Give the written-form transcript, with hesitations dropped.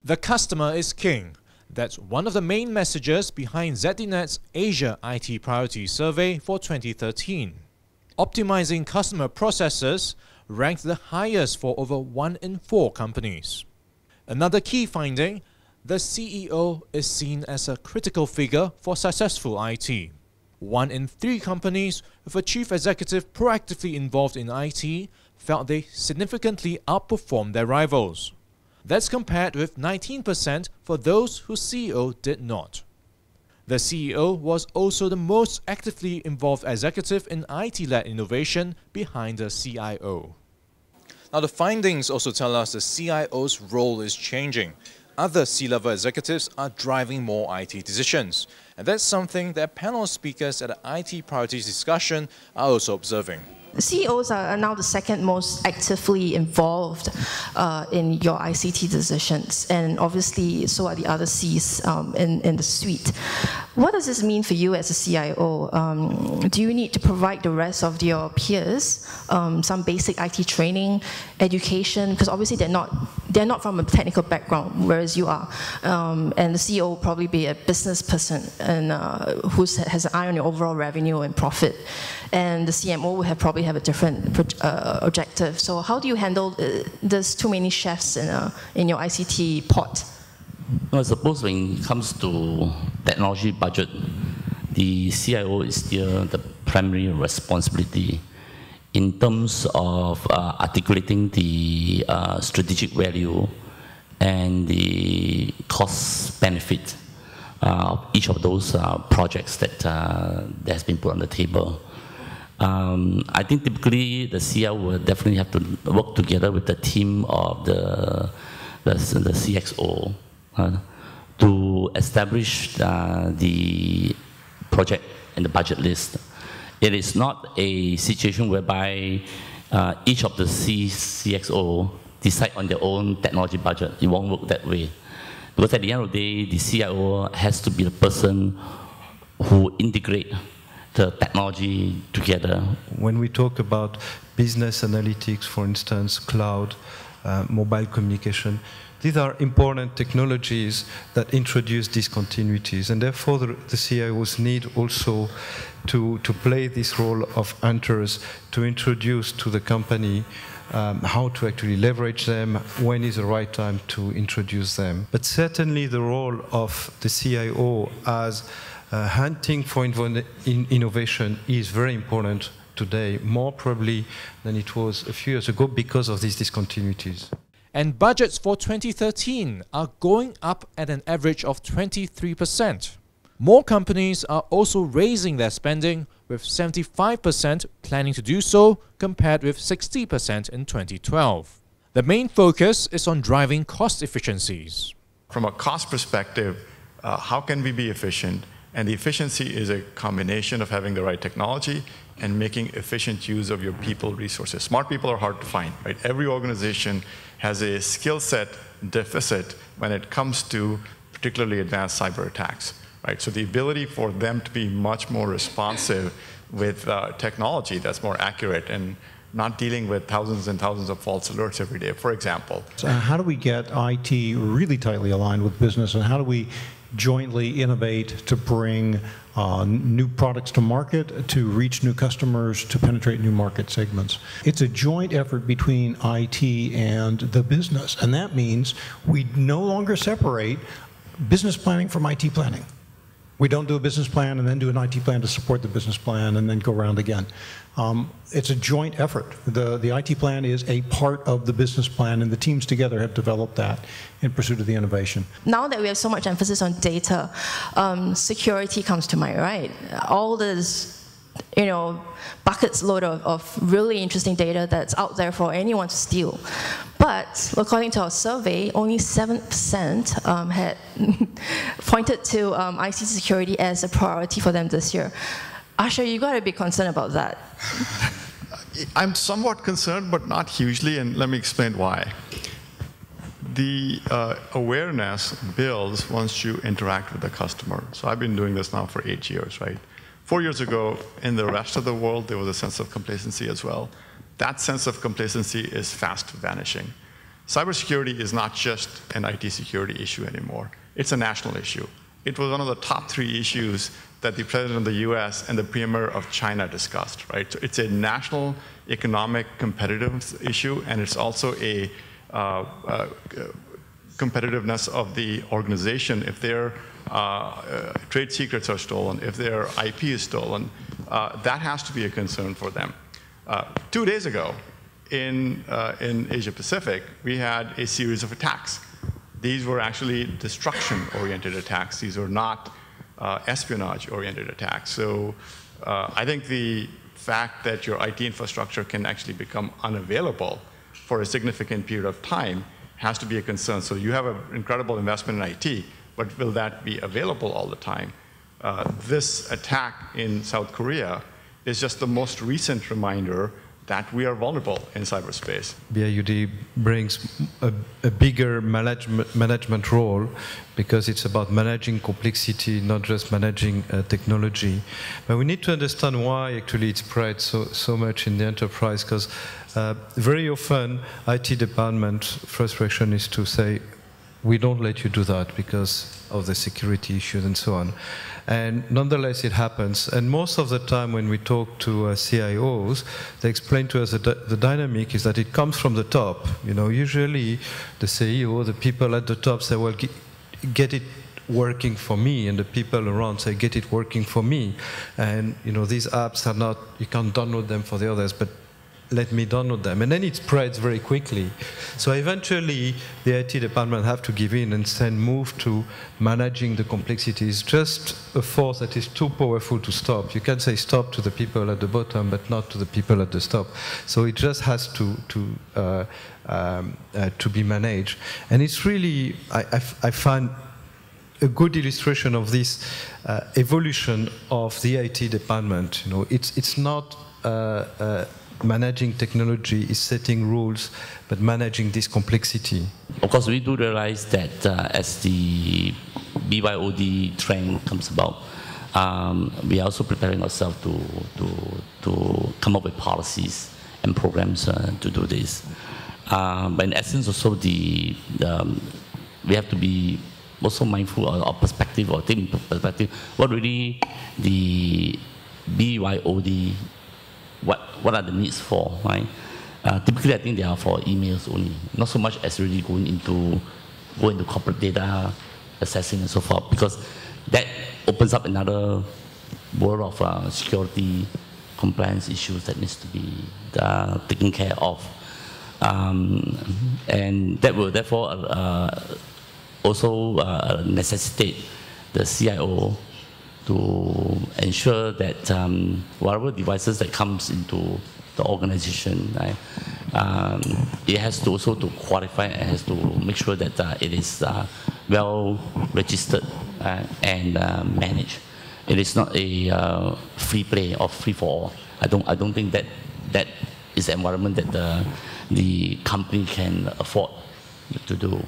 The customer is king. That's one of the main messages behind ZDNet's Asia IT Priority Survey for 2013. Optimizing customer processes ranked the highest for over 1 in 4 companies. Another key finding, the CEO is seen as a critical figure for successful IT. 1 in 3 companies with a chief executive proactively involved in IT felt they significantly outperformed their rivals. That's compared with 19% for those whose CEO did not. The CEO was also the most actively involved executive in IT-led innovation behind the CIO. Now, the findings also tell us the CIO's role is changing. Other C-level executives are driving more IT decisions. And that's something that panel speakers at the IT priorities discussion are also observing. CEOs are now the second most actively involved in your ICT decisions, and obviously so are the other Cs in the suite. What does this mean for you as a CIO? Do you need to provide the rest of your peers some basic IT training, education? Because obviously they're not from a technical background, whereas you are. And the CEO will probably be a business person and who has an eye on your overall revenue and profit. And the CMO will probably have a different objective. So how do you handle there's too many chefs in your ICT pot? Well, I suppose when it comes to technology budget, the CIO is still the primary responsibility in terms of articulating the strategic value and the cost benefit of each of those projects that has been put on the table. I think typically the CIO will definitely have to work together with the team of the CXO to establish the project and the budget list. It is not a situation whereby each of the CXO decide on their own technology budget. It won't work that way. Because at the end of the day, the CIO has to be the person who integrate the technology together. When we talk about business analytics, for instance, cloud, mobile communication, these are important technologies that introduce discontinuities, and therefore the CIOs need also to play this role of hunters, to introduce to the company how to actually leverage them, when is the right time to introduce them. But certainly the role of the CIO as hunting for innovation is very important today, more probably than it was a few years ago because of these discontinuities. And budgets for 2013 are going up at an average of 23%. More companies are also raising their spending, with 75% planning to do so compared with 60% in 2012. The main focus is on driving cost efficiencies. From a cost perspective, how can we be efficient? And the efficiency is a combination of having the right technology and making efficient use of your people resources. Smart people are hard to find, right? Every organization has a skill set deficit when it comes to particularly advanced cyber attacks, right? So the ability for them to be much more responsive with technology that's more accurate and not dealing with thousands and thousands of false alerts every day, for example. So how do we get IT really tightly aligned with business, and how do we jointly innovate to bring new products to market, to reach new customers, to penetrate new market segments? It's a joint effort between IT and the business, and that means we no longer separate business planning from IT planning. We don't do a business plan and then do an IT plan to support the business plan and then go around again. It's a joint effort. The IT plan is a part of the business plan, and the teams together have developed that in pursuit of the innovation. Now that we have so much emphasis on data, security comes to mind, right? All this, buckets load of really interesting data that's out there for anyone to steal. But according to our survey, only 7% had pointed to IT security as a priority for them this year. Asha, you got to be concerned about that. I'm somewhat concerned, but not hugely, and let me explain why. The awareness builds once you interact with the customer. So I've been doing this now for 8 years, right? 4 years ago, in the rest of the world, there was a sense of complacency as well. That sense of complacency is fast vanishing. cybersecurity is not just an IT security issue anymore. It's a national issue. It was one of the top 3 issues that the President of the US and the Premier of China discussed, right? So it's a national economic competitiveness issue, and it's also a competitiveness of the organization. If their trade secrets are stolen, if their IP is stolen, that has to be a concern for them. 2 days ago, in Asia Pacific, we had a series of attacks. These were actually destruction-oriented attacks. These were not espionage-oriented attacks. So I think the fact that your IT infrastructure can actually become unavailable for a significant period of time has to be a concern. So you have an incredible investment in IT, but will that be available all the time? This attack in South Korea is just the most recent reminder that we are vulnerable in cyberspace. BIUD brings a bigger management role because it's about managing complexity, not just managing technology. But we need to understand why actually it's spread so much in the enterprise, because very often IT department frustration is to say, we don't let you do that because of the security issues and so on. And nonetheless, it happens. And most of the time when we talk to CIOs, they explain to us that the dynamic is that it comes from the top. You know, usually the CEO, the people at the top say, well, get it working for me, and the people around say, get it working for me. And you know, these apps are not, you can't download them for the others, but let me download them. And then it spreads very quickly. So eventually, the IT department have to give in and then move to managing the complexities. Just a force that is too powerful to stop. You can say stop to the people at the bottom, but not to the people at the top. So it just has to be managed. And it's really, I find a good illustration of this evolution of the IT department. You know, it's not managing technology, is setting rules, but managing this complexity. Of course, we do realize that as the BYOD trend comes about, we are also preparing ourselves to come up with policies and programs to do this. But in essence, also we have to be also mindful of our perspective, or take perspective, what really the BYOD, what are the needs for, right? Typically, I think they are for emails only, not so much as really going into corporate data assessing and so forth, because that opens up another world of security compliance issues that needs to be taken care of, and that will therefore also necessitate the CIO to ensure that whatever devices that comes into the organization, right, it has to also to qualify and has to make sure that it is well registered and managed. It is not a free play or free for all. I don't think that is an environment that the company can afford to do.